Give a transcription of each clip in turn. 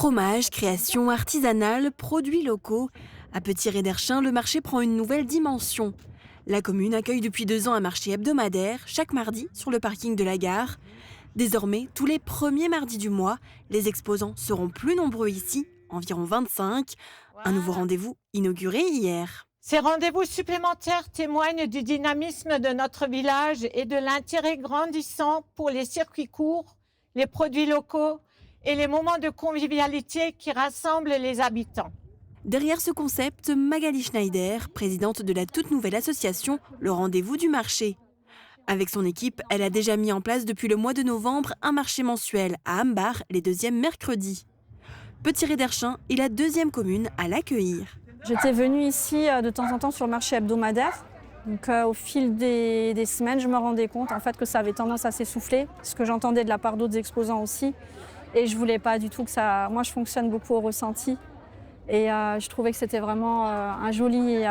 Fromage, création artisanale, produits locaux. À Petit-Réderchin, le marché prend une nouvelle dimension. La commune accueille depuis 2 ans un marché hebdomadaire, chaque mardi, sur le parking de la gare. Désormais, tous les premiers mardis du mois, les exposants seront plus nombreux ici, environ 25. Un nouveau rendez-vous inauguré hier. Ces rendez-vous supplémentaires témoignent du dynamisme de notre village et de l'intérêt grandissant pour les circuits courts, les produits locaux et les moments de convivialité qui rassemblent les habitants. Derrière ce concept, Magali Schneider, présidente de la toute nouvelle association Le Rendez-vous du marché. Avec son équipe, elle a déjà mis en place depuis le mois de novembre un marché mensuel à Ambach les 2e mercredis. Petit-Réderchin est la 2e commune à l'accueillir. J'étais venue ici de temps en temps sur le marché hebdomadaire. Donc, au fil des semaines, je me rendais compte en fait, que ça avait tendance à s'essouffler, ce que j'entendais de la part d'autres exposants aussi. Et je ne voulais pas du tout que ça... Moi, je fonctionne beaucoup au ressenti. Et je trouvais que c'était vraiment un joli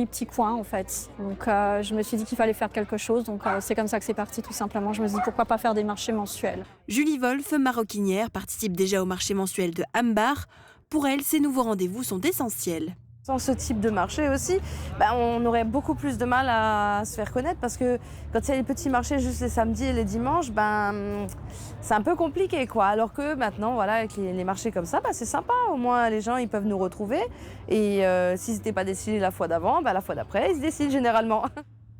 petit coin, en fait. Donc, je me suis dit qu'il fallait faire quelque chose. Donc, c'est comme ça que c'est parti, tout simplement. Je me suis dit, pourquoi pas faire des marchés mensuels. Julie Wolf, maroquinière, participe déjà au marché mensuel de Ambach. Pour elle, ces nouveaux rendez-vous sont essentiels. Sans ce type de marché aussi, on aurait beaucoup plus de mal à se faire connaître parce que quand il y a les petits marchés juste les samedis et les dimanches, c'est un peu compliqué, quoi. Alors que maintenant, voilà, avec les marchés comme ça, c'est sympa. Au moins, les gens ils peuvent nous retrouver. Et s'ils n'étaient pas décidés la fois d'avant, la fois d'après, ils se décident généralement.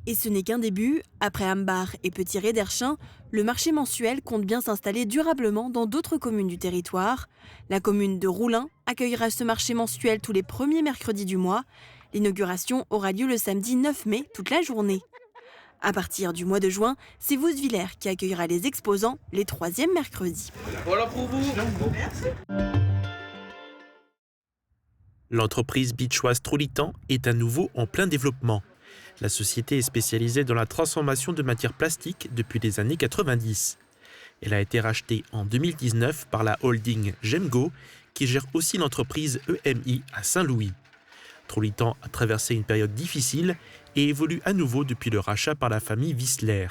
Et ce n'est qu'un début. Après Ambach et Petit-Réderchin, le marché mensuel compte bien s'installer durablement dans d'autres communes du territoire. La commune de Roulin accueillera ce marché mensuel tous les premiers mercredis du mois. L'inauguration aura lieu le samedi 9 mai, toute la journée. À partir du mois de juin, c'est Vosvillers qui accueillera les exposants les 3e mercredis. Voilà pour vous. L'entreprise bichoise Trolitan est à nouveau en plein développement. La société est spécialisée dans la transformation de matières plastiques depuis les années 90. Elle a été rachetée en 2019 par la holding Gemgo, qui gère aussi l'entreprise EMI à Saint-Louis. Trolitan a traversé une période difficile et évolue à nouveau depuis le rachat par la famille Wissler.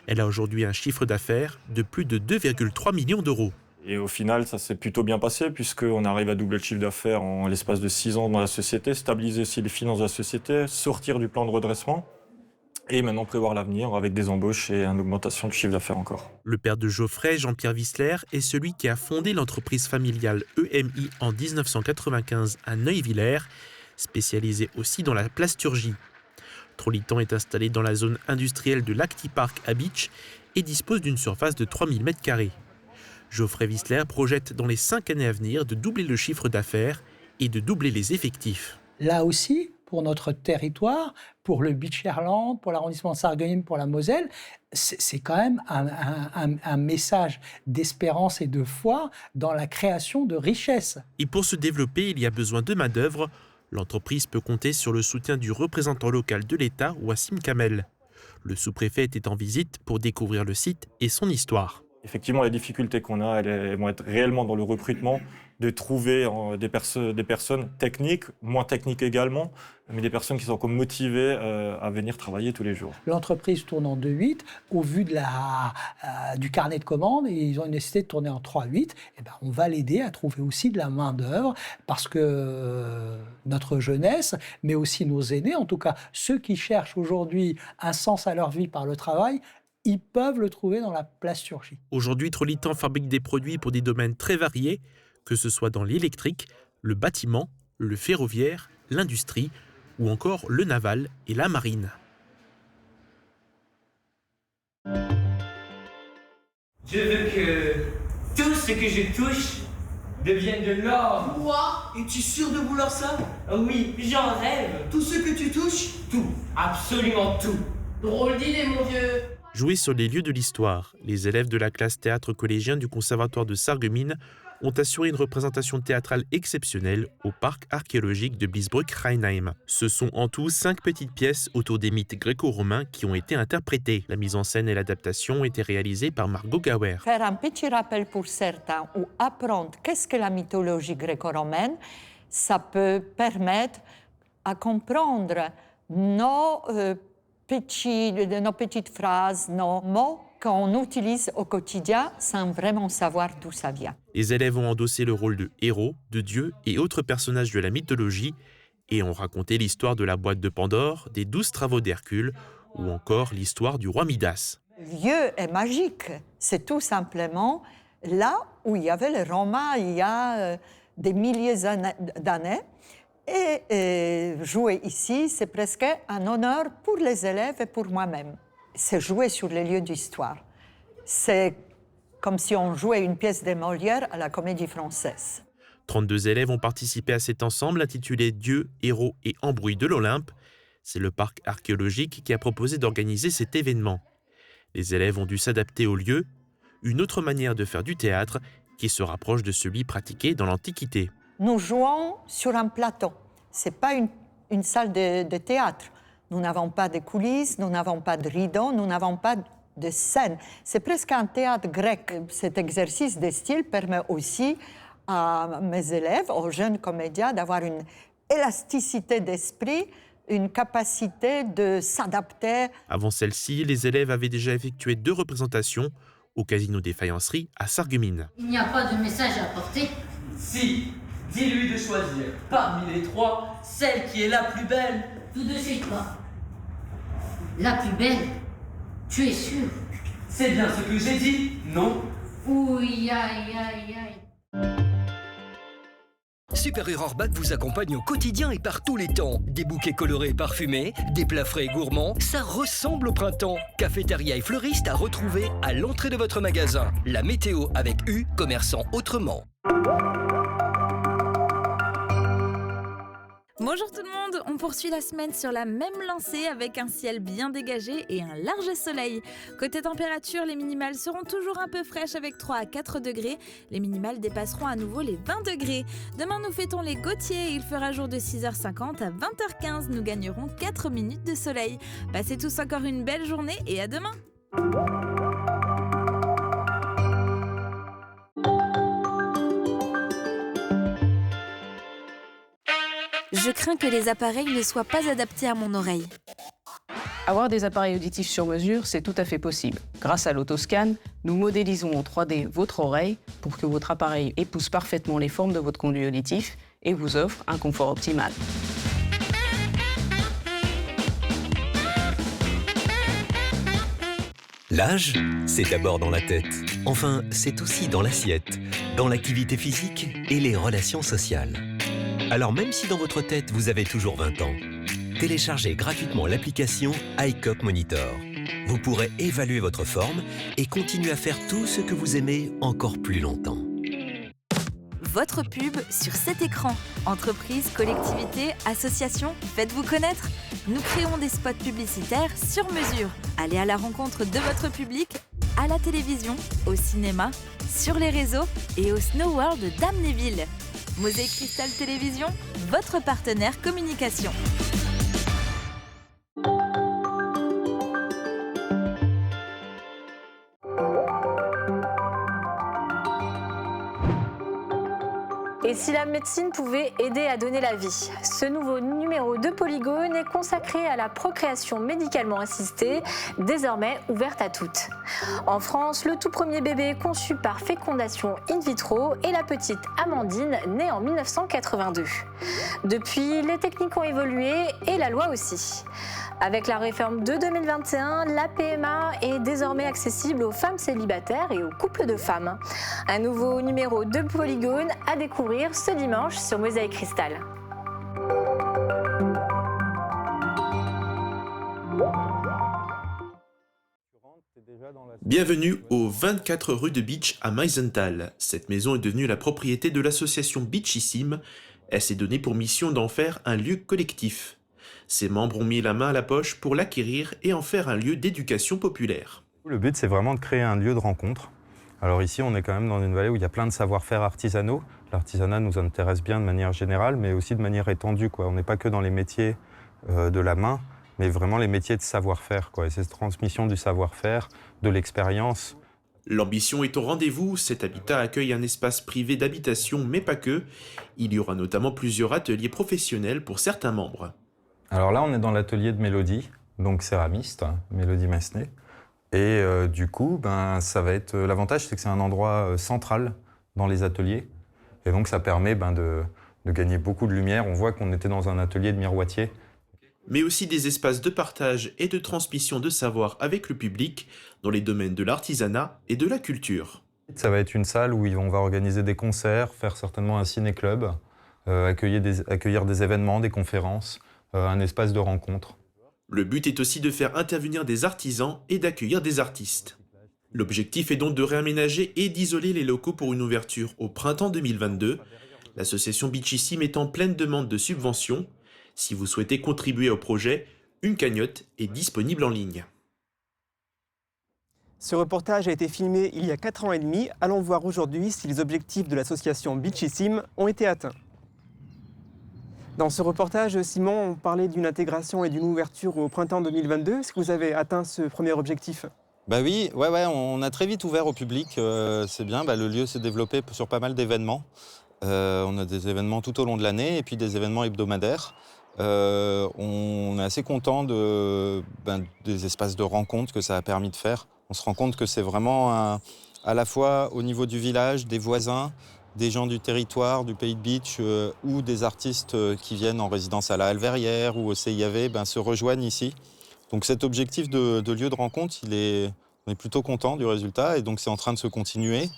Elle a aujourd'hui un chiffre d'affaires de plus de 2,3 millions d'euros. Et au final, ça s'est plutôt bien passé puisqu'on arrive à doubler le chiffre d'affaires en l'espace de 6 ans dans la société, stabiliser aussi les finances de la société, sortir du plan de redressement et maintenant prévoir l'avenir avec des embauches et une augmentation du chiffre d'affaires encore. Le père de Geoffrey, Jean-Pierre Wissler, est celui qui a fondé l'entreprise familiale EMI en 1995 à Neuwiller, spécialisée aussi dans la plasturgie. Trolitan est installé dans la zone industrielle de l'Acti-Park à Bitche et dispose d'une surface de 3000 m². Geoffrey Wissler projette dans les 5 années à venir de doubler le chiffre d'affaires et de doubler les effectifs. Là aussi, pour notre territoire, pour le Bitcherland, pour l'arrondissement de Sarreguemines, pour la Moselle, c'est quand même un message d'espérance et de foi dans la création de richesses. Et pour se développer, il y a besoin de main-d'œuvre. L'entreprise peut compter sur le soutien du représentant local de l'État, Wassim Kamel. Le sous-préfet était en visite pour découvrir le site et son histoire. Effectivement, les difficultés qu'on a, elles vont être réellement dans le recrutement, de trouver des personnes techniques, moins techniques également, mais des personnes qui sont comme motivées à venir travailler tous les jours. L'entreprise tourne en 2/8 au vu du carnet de commandes et ils ont une nécessité de tourner en 3/8. On va l'aider à trouver aussi de la main-d'œuvre parce que notre jeunesse, mais aussi nos aînés, en tout cas ceux qui cherchent aujourd'hui un sens à leur vie par le travail, ils peuvent le trouver dans la plasturgie. Aujourd'hui, Trolitan fabrique des produits pour des domaines très variés, que ce soit dans l'électrique, le bâtiment, le ferroviaire, l'industrie ou encore le naval et la marine. Je veux que tout ce que je touche devienne de l'or. Quoi? Es-tu sûr de vouloir ça? Oui, j'en rêve. Tout ce que tu touches? Tout, absolument tout. Drôle d'idée, mon vieux. Joués sur les lieux de l'histoire, les élèves de la classe théâtre collégien du Conservatoire de Sarreguemines ont assuré une représentation théâtrale exceptionnelle au parc archéologique de Bliesbruck-Rheinheim. Ce sont en tout 5 petites pièces autour des mythes gréco-romains qui ont été interprétées. La mise en scène et l'adaptation ont été réalisées par Margot Gauer. Faire un petit rappel pour certains ou apprendre qu'est-ce que la mythologie gréco-romaine, ça peut permettre à comprendre nos petites phrases, nos mots qu'on utilise au quotidien sans vraiment savoir d'où ça vient. Les élèves ont endossé le rôle de héros, de dieux et autres personnages de la mythologie et ont raconté l'histoire de la boîte de Pandore, des 12 travaux d'Hercule ou encore l'histoire du roi Midas. Le lieu est magique. C'est tout simplement là où il y avait les Romains il y a des milliers d'années. Et jouer ici, c'est presque un honneur pour les élèves et pour moi-même. C'est jouer sur les lieux d'histoire. C'est comme si on jouait une pièce de Molière à la Comédie Française. 32 élèves ont participé à cet ensemble intitulé « Dieux, héros et embrouilles de l'Olympe ». C'est le parc archéologique qui a proposé d'organiser cet événement. Les élèves ont dû s'adapter au lieu, une autre manière de faire du théâtre qui se rapproche de celui pratiqué dans l'Antiquité. Nous jouons sur un plateau. Ce n'est pas une salle de théâtre. Nous n'avons pas de coulisses, nous n'avons pas de rideaux, nous n'avons pas de scène. C'est presque un théâtre grec. Cet exercice de style permet aussi à mes élèves, aux jeunes comédiens, d'avoir une élasticité d'esprit, une capacité de s'adapter. Avant celle-ci, les élèves avaient déjà effectué 2 représentations au Casino des Faïenceries à Sarreguemines. Il n'y a pas de message à apporter. Si, dis-lui de choisir parmi les 3 celle qui est la plus belle. Tout de suite, toi. La plus belle, tu es sûr? C'est bien ce que j'ai dit, non? Oui, aïe, aïe, aïe. Super Error Bac vous accompagne au quotidien et par tous les temps. Des bouquets colorés et parfumés, des plats frais et gourmands, ça ressemble au printemps. Cafétéria et fleuriste à retrouver à l'entrée de votre magasin. La météo avec U, commerçant autrement. Bonjour tout le monde, on poursuit la semaine sur la même lancée avec un ciel bien dégagé et un large soleil. Côté température, les minimales seront toujours un peu fraîches avec 3 à 4 degrés. Les minimales dépasseront à nouveau les 20 degrés. Demain, nous fêtons les Gautier. Il fera jour de 6h50 à 20h15. Nous gagnerons 4 minutes de soleil. Passez tous encore une belle journée et à demain. Je crains que les appareils ne soient pas adaptés à mon oreille. Avoir des appareils auditifs sur mesure, c'est tout à fait possible. Grâce à l'autoscan, nous modélisons en 3D votre oreille pour que votre appareil épouse parfaitement les formes de votre conduit auditif et vous offre un confort optimal. L'âge, c'est d'abord dans la tête. Enfin, c'est aussi dans l'assiette, dans l'activité physique et les relations sociales. Alors même si dans votre tête vous avez toujours 20 ans, téléchargez gratuitement l'application iCop Monitor. Vous pourrez évaluer votre forme et continuer à faire tout ce que vous aimez encore plus longtemps. Votre pub sur cet écran. Entreprises, collectivités, associations, faites-vous connaître. Nous créons des spots publicitaires sur mesure. Allez à la rencontre de votre public, à la télévision, au cinéma, sur les réseaux et au Snow World d'Amnéville. Mosaïque Cristal Télévision, votre partenaire communication. Et si la médecine pouvait aider à donner la vie? Ce nouveau numéro de Polygone est consacré à la procréation médicalement assistée, désormais ouverte à toutes. En France, le tout premier bébé conçu par fécondation in vitro est la petite Amandine, née en 1982. Depuis, les techniques ont évolué et la loi aussi. Avec la réforme de 2021, la PMA est désormais accessible aux femmes célibataires et aux couples de femmes. Un nouveau numéro de Polygone à découvrir ce dimanche sur Mosaïque Cristal. Bienvenue au 24 rue de Beach à Meisenthal. Cette maison est devenue la propriété de l'association Beachissime. Elle s'est donnée pour mission d'en faire un lieu collectif. Ses membres ont mis la main à la poche pour l'acquérir et en faire un lieu d'éducation populaire. Le but, c'est vraiment de créer un lieu de rencontre. Alors ici, on est quand même dans une vallée où il y a plein de savoir-faire artisanaux. L'artisanat nous intéresse bien de manière générale, mais aussi de manière étendue, quoi. On n'est pas que dans les métiers de la main, mais vraiment les métiers de savoir-faire, quoi. Et c'est cette transmission du savoir-faire, de l'expérience. L'ambition est au rendez-vous. Cet habitat accueille un espace privé d'habitation, mais pas que. Il y aura notamment plusieurs ateliers professionnels pour certains membres. Alors là, on est dans l'atelier de Mélodie, donc céramiste, Mélodie Massenet. Et du coup, ça va être l'avantage, c'est que c'est un endroit central dans les ateliers. Et donc, ça permet de gagner beaucoup de lumière. On voit qu'on était dans un atelier de miroitier. Mais aussi des espaces de partage et de transmission de savoir avec le public dans les domaines de l'artisanat et de la culture. Ça va être une salle où on va organiser des concerts, faire certainement un ciné-club, accueillir des événements, des conférences, un espace de rencontre. Le but est aussi de faire intervenir des artisans et d'accueillir des artistes. L'objectif est donc de réaménager et d'isoler les locaux pour une ouverture au printemps 2022. L'association Beachissime est en pleine demande de subventions. Si vous souhaitez contribuer au projet, une cagnotte est disponible en ligne. Ce reportage a été filmé il y a 4 ans et demi. Allons voir aujourd'hui si les objectifs de l'association Beachissime ont été atteints. Dans ce reportage, Simon, on parlait d'une intégration et d'une ouverture au printemps 2022. Est-ce que vous avez atteint ce premier objectif ? Oui, on a très vite ouvert au public. C'est bien, le lieu s'est développé sur pas mal d'événements. On a des événements tout au long de l'année et puis des événements hebdomadaires. On est assez content des espaces de rencontre que ça a permis de faire. On se rend compte que c'est vraiment à la fois au niveau du village, des voisins, des gens du territoire, du Pays de Beach ou des artistes qui viennent en résidence à la Halverrière ou au CIAV se rejoignent ici. Donc cet objectif de lieu de rencontre, on est plutôt content du résultat et donc c'est en train de se continuer,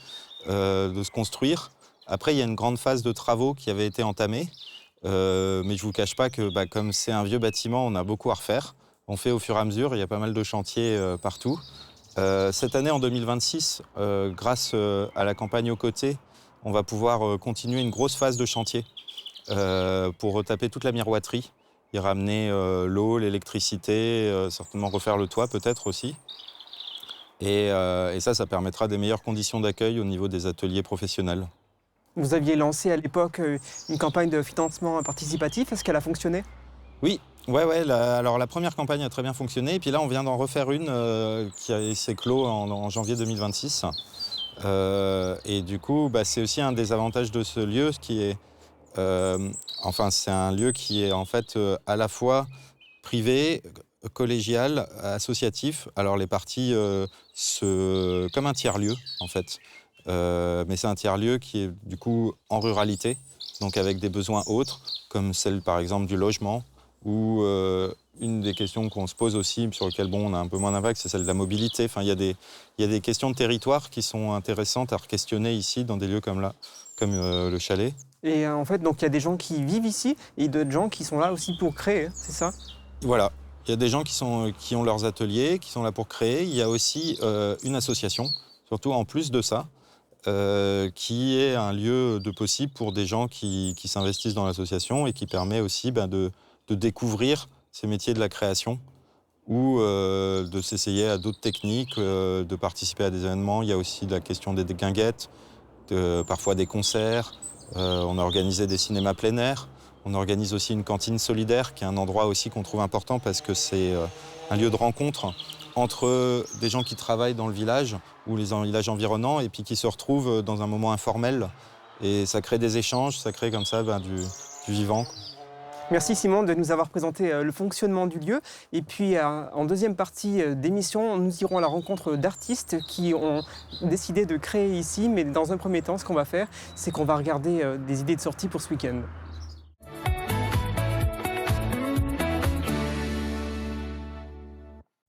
de se construire. Après, il y a une grande phase de travaux qui avait été entamée, mais je ne vous cache pas que comme c'est un vieux bâtiment, on a beaucoup à refaire. On fait au fur et à mesure, il y a pas mal de chantiers partout. Cette année, en 2026, grâce à la campagne aux côtés, on va pouvoir continuer une grosse phase de chantier pour retaper toute la miroiterie et ramener l'eau, l'électricité, certainement refaire le toit peut-être aussi. Et ça permettra des meilleures conditions d'accueil au niveau des ateliers professionnels. Vous aviez lancé à l'époque une campagne de financement participatif. Est-ce qu'elle a fonctionné ? Oui. Alors la première campagne a très bien fonctionné. Et puis là, on vient d'en refaire une qui s'est clos en janvier 2026. Et du coup, c'est aussi un des avantages de ce lieu, qui est, c'est un lieu qui est en fait à la fois privé, collégial, associatif. Alors les parties, comme un tiers-lieu en fait. Mais c'est un tiers-lieu qui est du coup en ruralité, donc avec des besoins autres, comme celle par exemple du logement, ou une des questions qu'on se pose aussi, sur lesquelles on a un peu moins d'impact, c'est celle de la mobilité. Enfin, il y a des questions de territoire qui sont intéressantes à questionner ici, dans des lieux comme là, comme le chalet. Et en fait, donc il y a des gens qui vivent ici, et d'autres gens qui sont là aussi pour créer, c'est ça ? Voilà. Il y a des gens qui ont leurs ateliers, qui sont là pour créer. Il y a aussi une association, surtout en plus de ça, qui est un lieu de possible pour des gens qui s'investissent dans l'association et qui permet aussi de découvrir ces métiers de la création ou de s'essayer à d'autres techniques, de participer à des événements. Il y a aussi la question des guinguettes, parfois des concerts. On a organisé des cinémas plein air. On organise aussi une cantine solidaire, qui est un endroit aussi qu'on trouve important parce que c'est un lieu de rencontre entre des gens qui travaillent dans le village ou les villages environnants et puis qui se retrouvent dans un moment informel. Et ça crée des échanges, ça crée comme ça du vivant. Merci Simon de nous avoir présenté le fonctionnement du lieu. Et puis en deuxième partie d'émission, nous irons à la rencontre d'artistes qui ont décidé de créer ici. Mais dans un premier temps, ce qu'on va faire, c'est qu'on va regarder des idées de sortie pour ce week-end.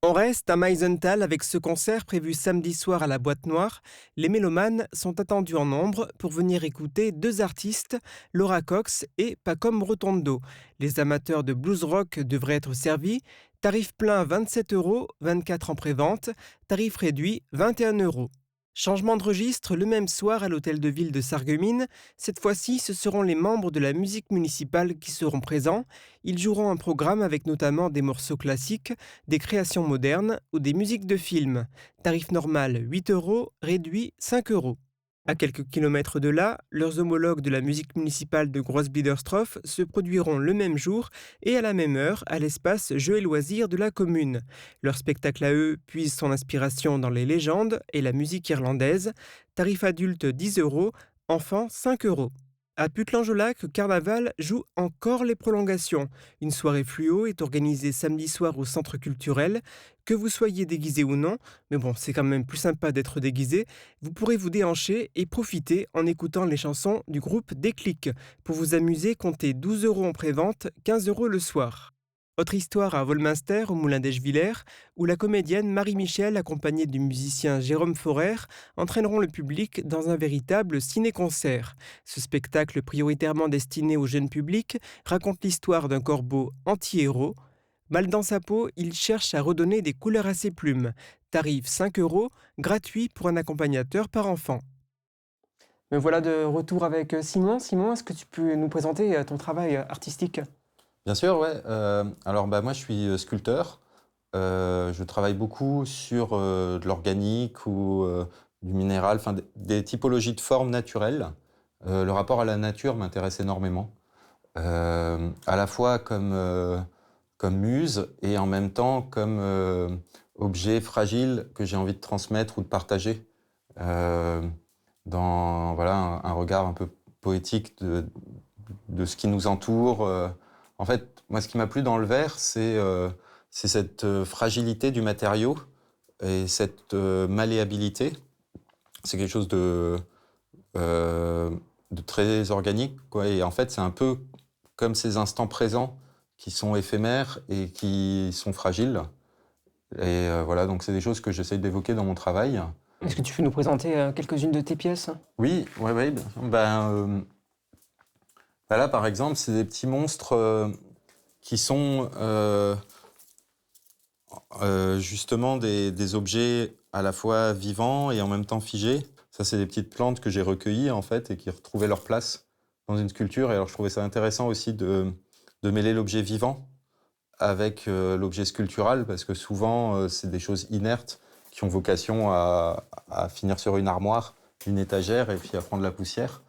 On reste à Meisenthal avec ce concert prévu samedi soir à la Boîte Noire. Les mélomanes sont attendus en nombre pour venir écouter deux artistes, Laura Cox et Pacom Rotondo. Les amateurs de blues rock devraient être servis. Tarif plein 27 €, 24 en pré-vente. Tarif réduit 21 €. Changement de registre le même soir à l'hôtel de ville de Sarreguemines. Cette fois-ci, ce seront les membres de la musique municipale qui seront présents. Ils joueront un programme avec notamment des morceaux classiques, des créations modernes ou des musiques de films. Tarif normal 8 €, réduit 5 €. À quelques kilomètres de là, leurs homologues de la musique municipale de Grossbiederstroff se produiront le même jour et à la même heure à l'espace Jeux et loisirs de la commune. Leur spectacle à eux puise son inspiration dans les légendes et la musique irlandaise. Tarif adulte 10 €, enfant 5 €. À Putelange-au-Lac, le carnaval joue encore les prolongations. Une soirée fluo est organisée samedi soir au centre culturel. Que vous soyez déguisé ou non, mais bon, c'est quand même plus sympa d'être déguisé, vous pourrez vous déhancher et profiter en écoutant les chansons du groupe Déclic. Pour vous amuser, comptez 12 € en prévente, 15 € le soir. Autre histoire à Volminster, au Moulin d'Eschviller, où la comédienne Marie-Michel, accompagnée du musicien Jérôme Forer, entraîneront le public dans un véritable ciné-concert. Ce spectacle prioritairement destiné au jeune public raconte l'histoire d'un corbeau anti-héros. Mal dans sa peau, il cherche à redonner des couleurs à ses plumes. Tarif 5 €, gratuit pour un accompagnateur par enfant. Me voilà de retour avec Simon. Simon, est-ce que tu peux nous présenter ton travail artistique ? Bien sûr, ouais. Alors, moi, je suis sculpteur. Je travaille beaucoup sur de l'organique ou du minéral, enfin des typologies de formes naturelles. Le rapport à la nature m'intéresse énormément, à la fois comme muse et en même temps comme objet fragile que j'ai envie de transmettre ou de partager dans voilà, un regard un peu poétique de ce qui nous entoure. En fait, moi, ce qui m'a plu dans le verre, c'est cette fragilité du matériau et cette malléabilité. C'est quelque chose de très organique, quoi. Et en fait, c'est un peu comme ces instants présents qui sont éphémères et qui sont fragiles. Et voilà, donc c'est des choses que j'essaie d'évoquer dans mon travail. Est-ce que tu peux nous présenter quelques-unes de tes pièces ? Oui, bien sûr. Là, par exemple, c'est des petits monstres qui sont justement des objets à la fois vivants et en même temps figés. Ça, c'est des petites plantes que j'ai recueillies, en fait, et qui retrouvaient leur place dans une sculpture. Et alors, je trouvais ça intéressant aussi de mêler l'objet vivant avec l'objet sculptural, parce que souvent, c'est des choses inertes qui ont vocation à finir sur une armoire, une étagère, et puis à prendre la poussière.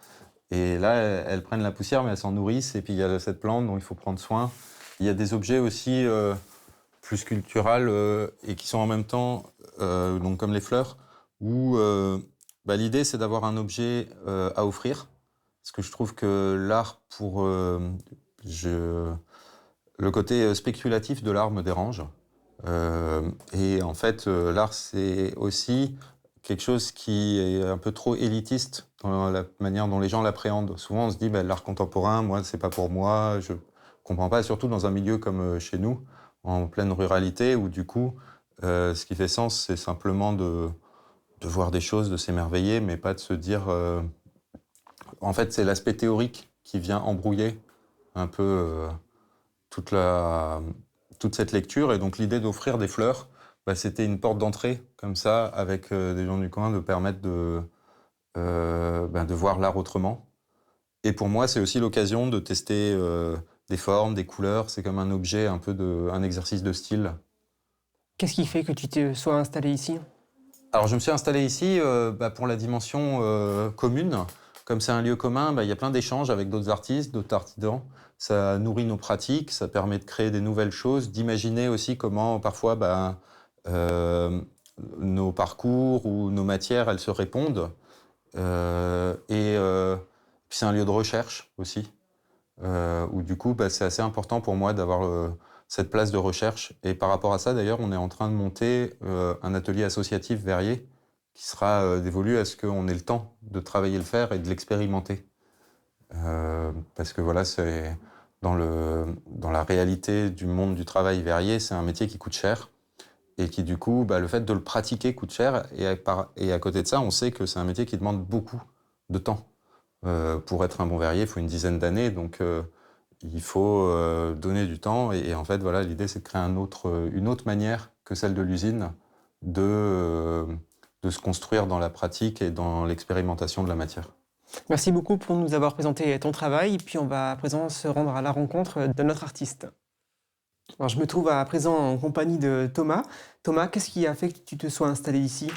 Et là, elles prennent la poussière, mais elles s'en nourrissent. Et puis, il y a cette plante dont il faut prendre soin. Il y a des objets aussi plus sculpturales et qui sont en même temps, donc comme les fleurs, où l'idée, c'est d'avoir un objet à offrir. Parce que je trouve que l'art, le côté spéculatif de l'art me dérange. Et en fait, l'art, c'est aussi quelque chose qui est un peu trop élitiste dans la manière dont les gens l'appréhendent. Souvent, on se dit, l'art contemporain, moi, c'est pas pour moi, je comprends pas, surtout dans un milieu comme chez nous, en pleine ruralité, où du coup, ce qui fait sens, c'est simplement de voir des choses, de s'émerveiller, mais pas de se dire... En fait, c'est l'aspect théorique qui vient embrouiller un peu toute cette lecture. Et donc, l'idée d'offrir des fleurs, c'était une porte d'entrée, comme ça, avec des gens du coin, de permettre de voir l'art autrement. Et pour moi, c'est aussi l'occasion de tester des formes, des couleurs. C'est comme un objet, un exercice de style. Qu'est-ce qui fait que tu te sois installé ici ? Alors, je me suis installé ici pour la dimension commune. Comme c'est un lieu commun, il y a plein d'échanges avec d'autres artistes, d'autres artisans. Ça nourrit nos pratiques, ça permet de créer des nouvelles choses, d'imaginer aussi comment, parfois, nos parcours ou nos matières, elles se répondent. Puis c'est un lieu de recherche aussi, où du coup, c'est assez important pour moi d'avoir cette place de recherche. Et par rapport à ça, d'ailleurs, on est en train de monter un atelier associatif verrier qui sera dévolu à ce qu'on ait le temps de travailler le fer et de l'expérimenter. Parce que voilà, c'est dans la réalité du monde du travail verrier, c'est un métier qui coûte cher. Et qui, du coup, le fait de le pratiquer coûte cher. Et à côté de ça, on sait que c'est un métier qui demande beaucoup de temps. Pour être un bon verrier, il faut une dizaine d'années. Donc, il faut donner du temps. Et en fait, voilà, l'idée, c'est de créer une autre manière que celle de l'usine de se construire dans la pratique et dans l'expérimentation de la matière. Merci beaucoup pour nous avoir présenté ton travail. Et puis, on va à présent se rendre à la rencontre de notre artiste. Alors, je me trouve à présent en compagnie de Thomas. Thomas, qu'est-ce qui a fait que tu te sois installé ici ?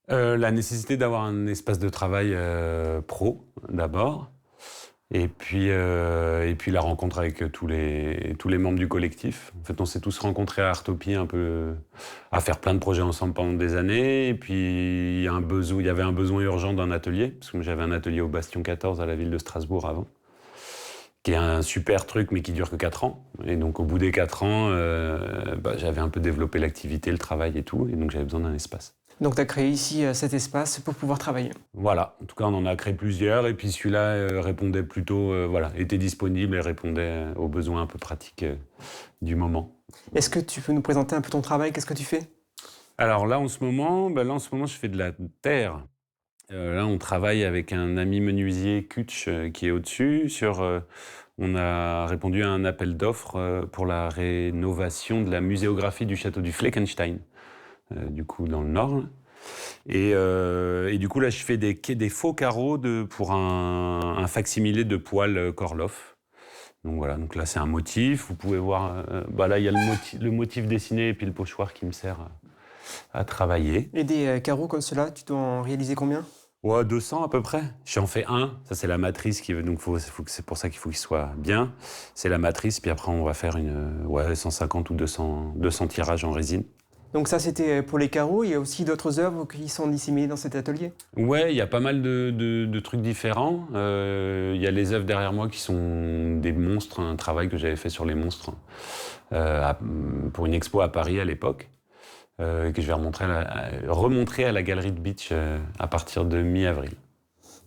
La nécessité d'avoir un espace de travail pro, d'abord. Et puis la rencontre avec tous les membres du collectif. En fait, on s'est tous rencontrés à Artopie un peu, à faire plein de projets ensemble pendant des années. Et puis il y avait un besoin urgent d'un atelier, parce que j'avais un atelier au Bastion 14 à la ville de Strasbourg avant, qui est un super truc mais qui dure que 4 ans. Et donc au bout des 4 ans, j'avais un peu développé l'activité, le travail et tout, et donc j'avais besoin d'un espace. Donc tu as créé ici cet espace pour pouvoir travailler. Voilà, en tout cas on en a créé plusieurs, et puis celui-là répondait plutôt, était disponible et répondait aux besoins un peu pratiques du moment. Est-ce que tu peux nous présenter un peu ton travail? Qu'est-ce que tu fais? Alors là en ce moment, je fais de la terre. Là on travaille avec un ami menuisier Kutch qui est au-dessus on a répondu à un appel d'offres pour la rénovation de la muséographie du château du Fleckenstein. Du coup dans le nord. Et du coup là je fais des faux carreaux pour un facsimilé de poêle Korloff. Donc voilà, donc là c'est un motif, vous pouvez voir, là il y a le motif dessiné et puis le pochoir qui me sert à travailler. Et des carreaux comme cela, tu dois en réaliser combien? 200 à peu près. J'en fais un, ça c'est la matrice donc c'est pour ça qu'il faut qu'il soit bien. C'est la matrice, puis après on va faire 150 ou 200 tirages en résine. Donc ça, c'était pour les carreaux. Il y a aussi d'autres œuvres qui sont disséminées dans cet atelier? Ouais, il y a pas mal de trucs différents. Il y a les œuvres derrière moi qui sont des monstres, un travail que j'avais fait sur les monstres pour une expo à Paris à l'époque, que je vais remontrer à la galerie de Beach à partir de mi-avril.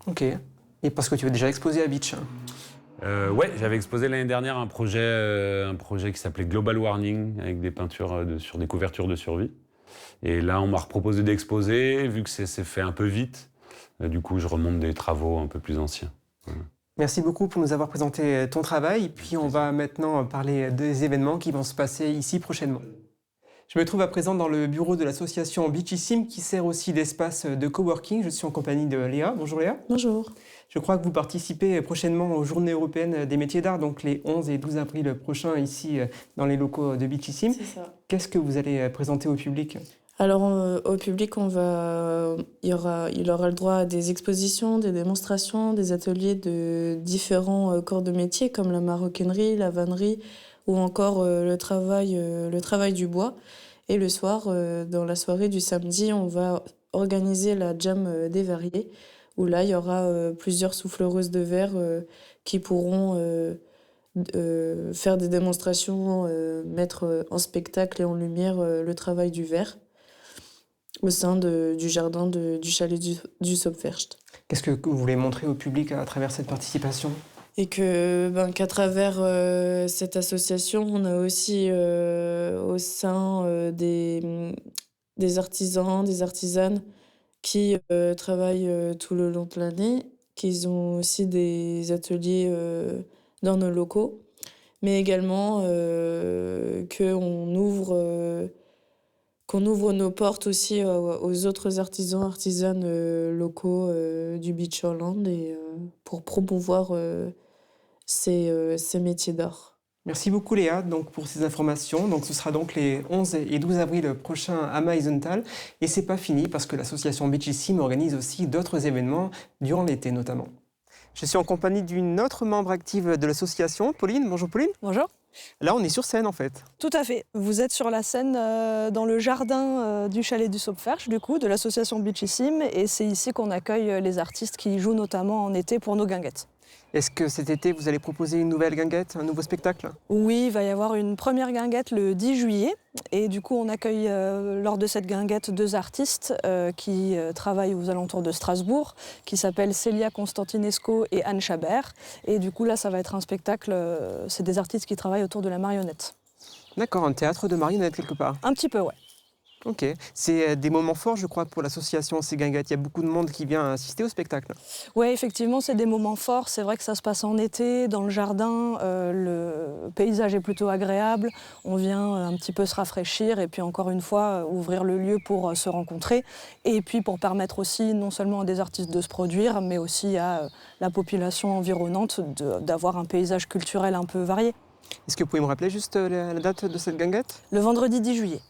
Ok. Et parce que tu as déjà exposé à Beach? Ouais, j'avais exposé l'année dernière un projet qui s'appelait Global Warning, avec des peintures sur des couvertures de survie. Et là, on m'a proposé d'exposer, vu que c'est fait un peu vite. Du coup, je remonte des travaux un peu plus anciens. Voilà. Merci beaucoup pour nous avoir présenté ton travail. Puis on va maintenant parler des événements qui vont se passer ici prochainement. Je me trouve à présent dans le bureau de l'association Beachissime, qui sert aussi d'espace de coworking. Je suis en compagnie de Léa. Bonjour Léa. Bonjour. Je crois que vous participez prochainement aux Journées européennes des métiers d'art, donc les 11 et 12 avril prochains, ici dans les locaux de Beachissime. C'est ça. Qu'est-ce que vous allez présenter au public? Alors au public, il aura le droit à des expositions, des démonstrations, des ateliers de différents corps de métier, comme la maroquinerie, la vannerie, ou encore le travail du bois. Et le soir, dans la soirée du samedi, on va organiser la jam des verriers, où là, il y aura plusieurs souffleuses de verre qui pourront faire des démonstrations, mettre en spectacle et en lumière le travail du verre au sein du jardin du chalet du Sopferst. Qu'est-ce que vous voulez montrer au public à travers cette participation? Et qu'à travers cette association, on a aussi au sein des artisans, des artisanes qui travaillent tout le long de l'année, qu'ils ont aussi des ateliers dans nos locaux, mais également qu'on ouvre nos portes aussi aux autres artisans, artisanes locaux du Beachland et pour promouvoir ces métiers d'art. Merci beaucoup Léa donc, pour ces informations. Donc, ce sera donc les 11 et 12 avril prochains à Meisenthal. Et c'est pas fini parce que l'association Beachissime organise aussi d'autres événements durant l'été notamment. Je suis en compagnie d'une autre membre active de l'association, Pauline. Bonjour Pauline. Bonjour. Là, on est sur scène en fait. Tout à fait. Vous êtes sur la scène dans le jardin du chalet du Sopferst, du coup, de l'association Beachissime. Et c'est ici qu'on accueille les artistes qui jouent notamment en été pour nos guinguettes. Est-ce que cet été, vous allez proposer une nouvelle guinguette, un nouveau spectacle? Oui, il va y avoir une première guinguette le 10 juillet. Et du coup, on accueille lors de cette guinguette 2 artistes qui travaillent aux alentours de Strasbourg, qui s'appellent Célia Constantinesco et Anne Chabert. Et du coup, là, ça va être un spectacle, c'est des artistes qui travaillent autour de la marionnette. D'accord, un théâtre de marionnettes quelque part. Un petit peu, ouais. Ok, c'est des moments forts, je crois, pour l'association Ces Guinguettes. Il y a beaucoup de monde qui vient assister au spectacle. Oui, effectivement, c'est des moments forts. C'est vrai que ça se passe en été, dans le jardin. Le paysage est plutôt agréable. On vient un petit peu se rafraîchir et puis encore une fois, ouvrir le lieu pour se rencontrer. Et puis pour permettre aussi, non seulement à des artistes de se produire, mais aussi à la population environnante d'avoir un paysage culturel un peu varié. Est-ce que vous pouvez me rappeler juste la date de cette guinguette? Le vendredi 10 juillet.